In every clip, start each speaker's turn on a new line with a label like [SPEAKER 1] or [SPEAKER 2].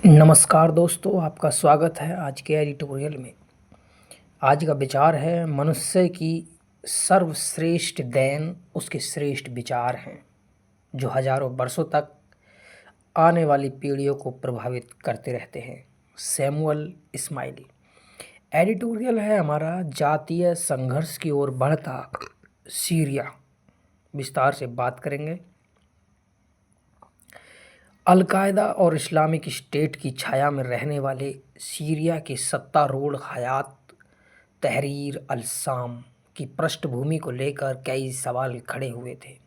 [SPEAKER 1] नमस्कार दोस्तों, आपका स्वागत है आज के एडिटोरियल में। आज का विचार है मनुष्य की सर्वश्रेष्ठ देन उसके श्रेष्ठ विचार हैं, जो हजारों वर्षों तक आने वाली पीढ़ियों को प्रभावित करते रहते हैं। सैमुअल इस्माइल। एडिटोरियल है हमारा जातीय संघर्ष की ओर बढ़ता सीरिया। विस्तार से बात करेंगे। अलकायदा और इस्लामिक स्टेट की छाया में रहने वाले सीरिया के सत्तारूढ़ हयात तहरीर अल-शाम की पृष्ठभूमि को लेकर कई सवाल खड़े हुए थे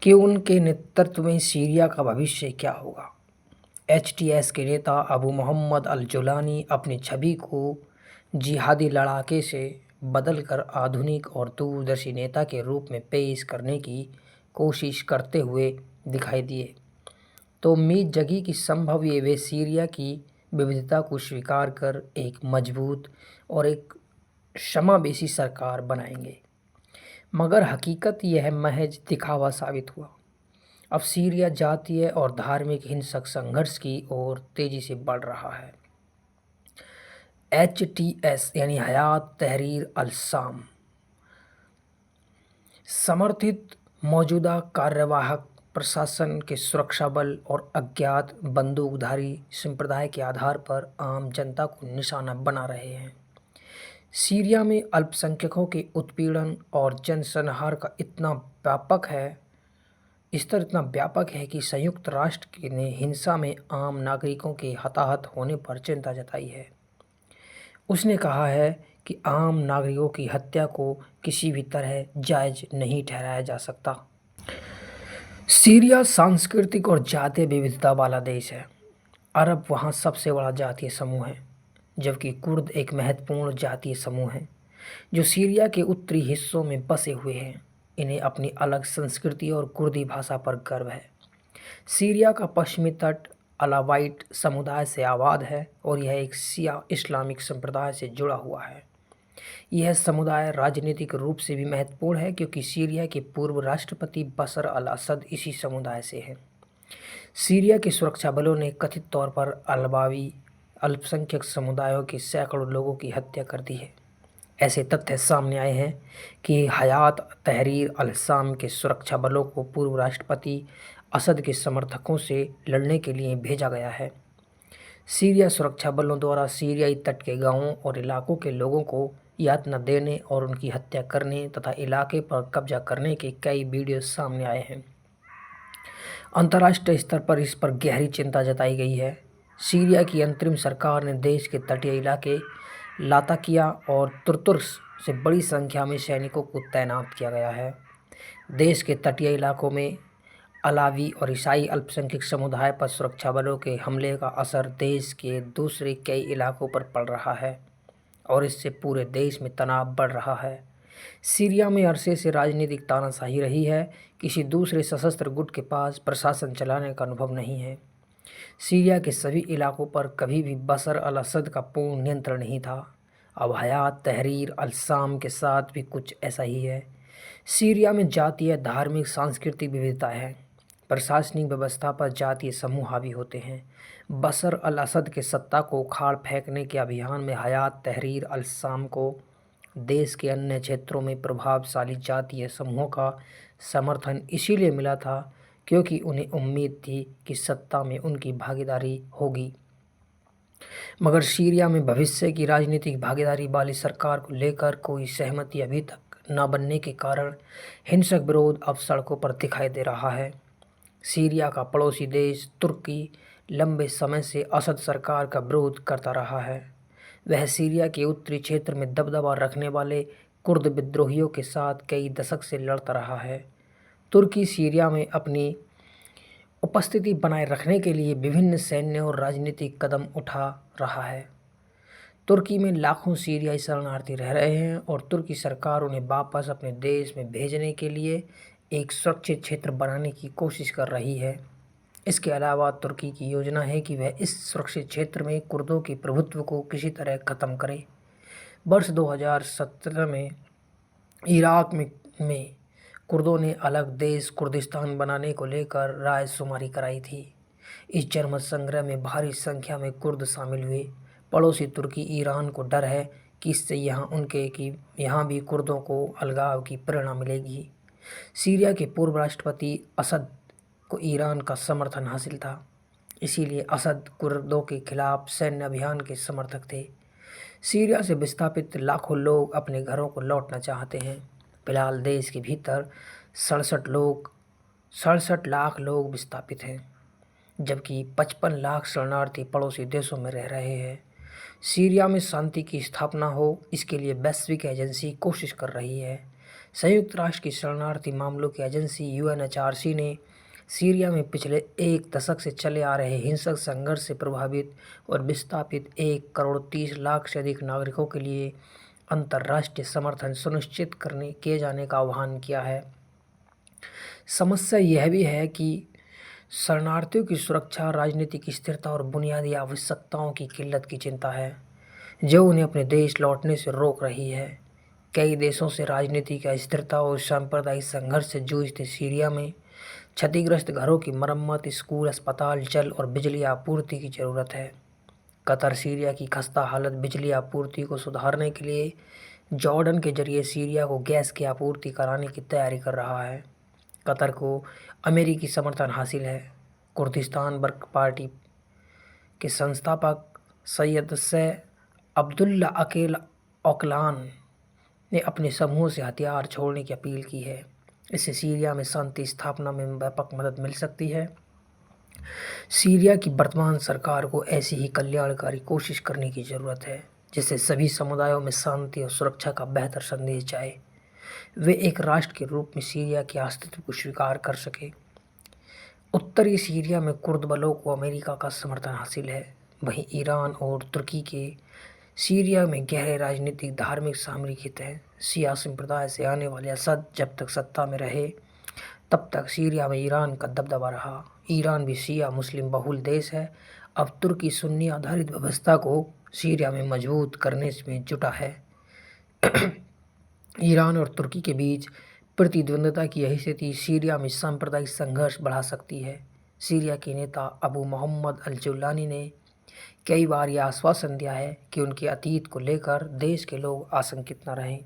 [SPEAKER 1] कि उनके नेतृत्व में सीरिया का भविष्य क्या होगा। एचटीएस के नेता अबू मोहम्मद अल-जुलानी अपनी छवि को जिहादी लड़ाके से बदलकर आधुनिक और दूरदर्शी नेता के रूप में पेश करने की कोशिश करते हुए दिखाई दिए, तो उम्मीद जगी कि संभव ये वे सीरिया की विविधता को स्वीकार कर एक मजबूत और एक समावेशी सरकार बनाएंगे। मगर हकीकत यह महज दिखावा साबित हुआ। अब सीरिया जातीय और धार्मिक हिंसक संघर्ष की ओर तेजी से बढ़ रहा है। एचटीएस यानी हयात तहरीर अल-शाम समर्थित मौजूदा कार्यवाहक प्रशासन के सुरक्षा बल और अज्ञात बंदूकधारी संप्रदाय के आधार पर आम जनता को निशाना बना रहे हैं। सीरिया में अल्पसंख्यकों के उत्पीड़न और जनसंहार का स्तर इतना व्यापक है कि संयुक्त राष्ट्र ने हिंसा में आम नागरिकों के हताहत होने पर चिंता जताई है। उसने कहा है कि आम नागरिकों की हत्या को किसी भी तरह जायज़ नहीं ठहराया जा सकता। सीरिया सांस्कृतिक और जातीय विविधता वाला देश है। अरब वहाँ सबसे बड़ा जातीय समूह है, जबकि कुर्द एक महत्वपूर्ण जातीय समूह है जो सीरिया के उत्तरी हिस्सों में बसे हुए हैं। इन्हें अपनी अलग संस्कृति और कुर्दी भाषा पर गर्व है। सीरिया का पश्चिमी तट अलावाइट समुदाय से आबाद है और यह एक शिया इस्लामिक संप्रदाय से जुड़ा हुआ है। यह समुदाय राजनीतिक रूप से भी महत्वपूर्ण है क्योंकि सीरिया के पूर्व राष्ट्रपति बशर अल असद इसी समुदाय से हैं। सीरिया के सुरक्षा बलों ने कथित तौर पर अल्बावी अल्पसंख्यक समुदायों के सैकड़ों लोगों की हत्या कर दी है। ऐसे तथ्य सामने आए हैं कि हयात तहरीर अल-शाम के सुरक्षा बलों को पूर्व राष्ट्रपति असद के समर्थकों से लड़ने के लिए भेजा गया है। सीरिया सुरक्षा बलों द्वारा सीरियाई तट के गांवों और इलाकों के लोगों को यातना देने और उनकी हत्या करने तथा इलाके पर कब्जा करने के कई वीडियो सामने आए हैं। अंतर्राष्ट्रीय स्तर पर इस पर गहरी चिंता जताई गई है। सीरिया की अंतरिम सरकार ने देश के तटीय इलाके लाताकिया और तुर्तुस से बड़ी संख्या में सैनिकों को तैनात किया गया है। देश के तटीय इलाकों में अलावी और ईसाई अल्पसंख्यक समुदाय पर सुरक्षा बलों के हमले का असर देश के दूसरे कई इलाकों पर पड़ रहा है और इससे पूरे देश में तनाव बढ़ रहा है। सीरिया में अरसे से राजनीतिक तानाशाही रही है। किसी दूसरे सशस्त्र गुट के पास प्रशासन चलाने का अनुभव नहीं है। सीरिया के सभी इलाकों पर कभी भी बशर अल असद का पूर्ण नियंत्रण नहीं था। अब हयात तहरीर अल-शाम के साथ भी कुछ ऐसा ही है। सीरिया में जातीय, धार्मिक, सांस्कृतिक विविधता है। प्रशासनिक व्यवस्था पर जातीय समूह हावी होते हैं। बशर अल असद के सत्ता को उखाड़ फेंकने के अभियान में हयात तहरीर अल-शाम को देश के अन्य क्षेत्रों में प्रभावशाली जातीय समूहों का समर्थन इसीलिए मिला था क्योंकि उन्हें उम्मीद थी कि सत्ता में उनकी भागीदारी होगी। मगर सीरिया में भविष्य की राजनीतिक भागीदारी वाली सरकार को लेकर कोई सहमति अभी तक न बनने के कारण हिंसक विरोध अब सड़कों पर दिखाई दे रहा है। सीरिया का पड़ोसी देश तुर्की लंबे समय से असद सरकार का विरोध करता रहा है। वह सीरिया के उत्तरी क्षेत्र में दबदबा रखने वाले कुर्द विद्रोहियों के साथ कई दशक से लड़ता रहा है। तुर्की सीरिया में अपनी उपस्थिति बनाए रखने के लिए विभिन्न सैन्य और राजनीतिक कदम उठा रहा है। तुर्की में लाखों सीरियाई शरणार्थी रह रहे हैं और तुर्की सरकार उन्हें वापस अपने देश में भेजने के लिए एक सुरक्षित क्षेत्र बनाने की कोशिश कर रही है। इसके अलावा तुर्की की योजना है कि वह इस सुरक्षित क्षेत्र में कुर्दों के प्रभुत्व को किसी तरह ख़त्म करे। वर्ष 2017 में इराक में कुर्दों ने अलग देश कुर्दिस्तान बनाने को लेकर रायशुमारी कराई थी। इस जनमत संग्रह में भारी संख्या में कुर्द शामिल हुए। पड़ोसी तुर्की ईरान को डर है कि इससे यहाँ भी कुर्दों को अलगाव की प्रेरणा मिलेगी। सीरिया के पूर्व राष्ट्रपति असद को ईरान का समर्थन हासिल था, इसीलिए असद कुर्दों के खिलाफ सैन्य अभियान के समर्थक थे। सीरिया से विस्थापित लाखों लोग अपने घरों को लौटना चाहते हैं। फिलहाल देश के भीतर 67 लाख लोग विस्थापित हैं, जबकि 55 लाख शरणार्थी पड़ोसी देशों में रह रहे हैं। सीरिया में शांति की स्थापना हो, इसके लिए वैश्विक एजेंसी कोशिश कर रही है। संयुक्त राष्ट्र की शरणार्थी मामलों की एजेंसी UNHRC ने सीरिया में पिछले 1 दशक से चले आ रहे हिंसक संघर्ष से प्रभावित और विस्थापित 1 करोड़ 30 लाख से अधिक नागरिकों के लिए अंतर्राष्ट्रीय समर्थन सुनिश्चित किए जाने का आह्वान किया है। समस्या यह भी है कि शरणार्थियों की सुरक्षा, राजनीतिक स्थिरता और बुनियादी आवश्यकताओं की किल्लत की चिंता है, जो उन्हें अपने देश लौटने से रोक रही है। कई देशों से राजनीतिक अस्थिरता और सांप्रदायिक संघर्ष से जूझते सीरिया में क्षतिग्रस्त घरों की मरम्मत, स्कूल, अस्पताल, जल और बिजली आपूर्ति की ज़रूरत है। कतर सीरिया की खस्ता हालत बिजली आपूर्ति को सुधारने के लिए जॉर्डन के जरिए सीरिया को गैस की आपूर्ति कराने की तैयारी कर रहा है। कतर को अमेरिकी समर्थन हासिल है। कुर्दिस्तान वर्क पार्टी के संस्थापक सैयद अब्दुल्ला ओकलान ने अपने समूह से हथियार छोड़ने की अपील की है। इससे सीरिया में शांति स्थापना में व्यापक मदद मिल सकती है। सीरिया की वर्तमान सरकार को ऐसी ही कल्याणकारी कोशिश करने की ज़रूरत है, जिससे सभी समुदायों में शांति और सुरक्षा का बेहतर संदेश जाए। वे एक राष्ट्र के रूप में सीरिया के अस्तित्व को स्वीकार कर सके। उत्तरी सीरिया में कुर्द बलों को अमेरिका का समर्थन हासिल है। वहीं ईरान और तुर्की के सीरिया में गहरे राजनीतिक धार्मिक सामरिक हित हैं। शिया संप्रदाय से आने वाले असद जब तक सत्ता में रहे, तब तक सीरिया में ईरान का दबदबा रहा। ईरान भी शिया मुस्लिम बहुल देश है। अब तुर्की सुन्नी आधारित व्यवस्था को सीरिया में मजबूत करने में जुटा है। ईरान और तुर्की के बीच प्रतिद्वंद्विता की यही स्थिति सीरिया में सांप्रदायिक संघर्ष बढ़ा सकती है। सीरिया के नेता अबू मोहम्मद अल-जुलानी ने कई बार यह आश्वासन दिया है कि उनके अतीत को लेकर देश के लोग आशंकित न रहें।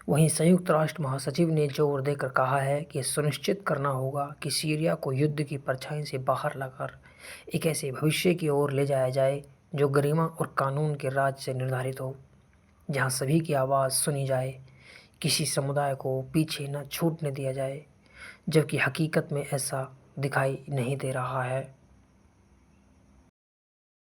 [SPEAKER 1] वहीं संयुक्त राष्ट्र महासचिव ने जोर देकर कहा है कि सुनिश्चित करना होगा कि सीरिया को युद्ध की परछाई से बाहर लाकर एक ऐसे भविष्य की ओर ले जाया जाए जो गरिमा और कानून के राज से निर्धारित हो, जहां सभी की आवाज़ सुनी जाए, किसी समुदाय को पीछे न छूटने दिया जाए, जबकि हकीकत में ऐसा दिखाई नहीं दे रहा है।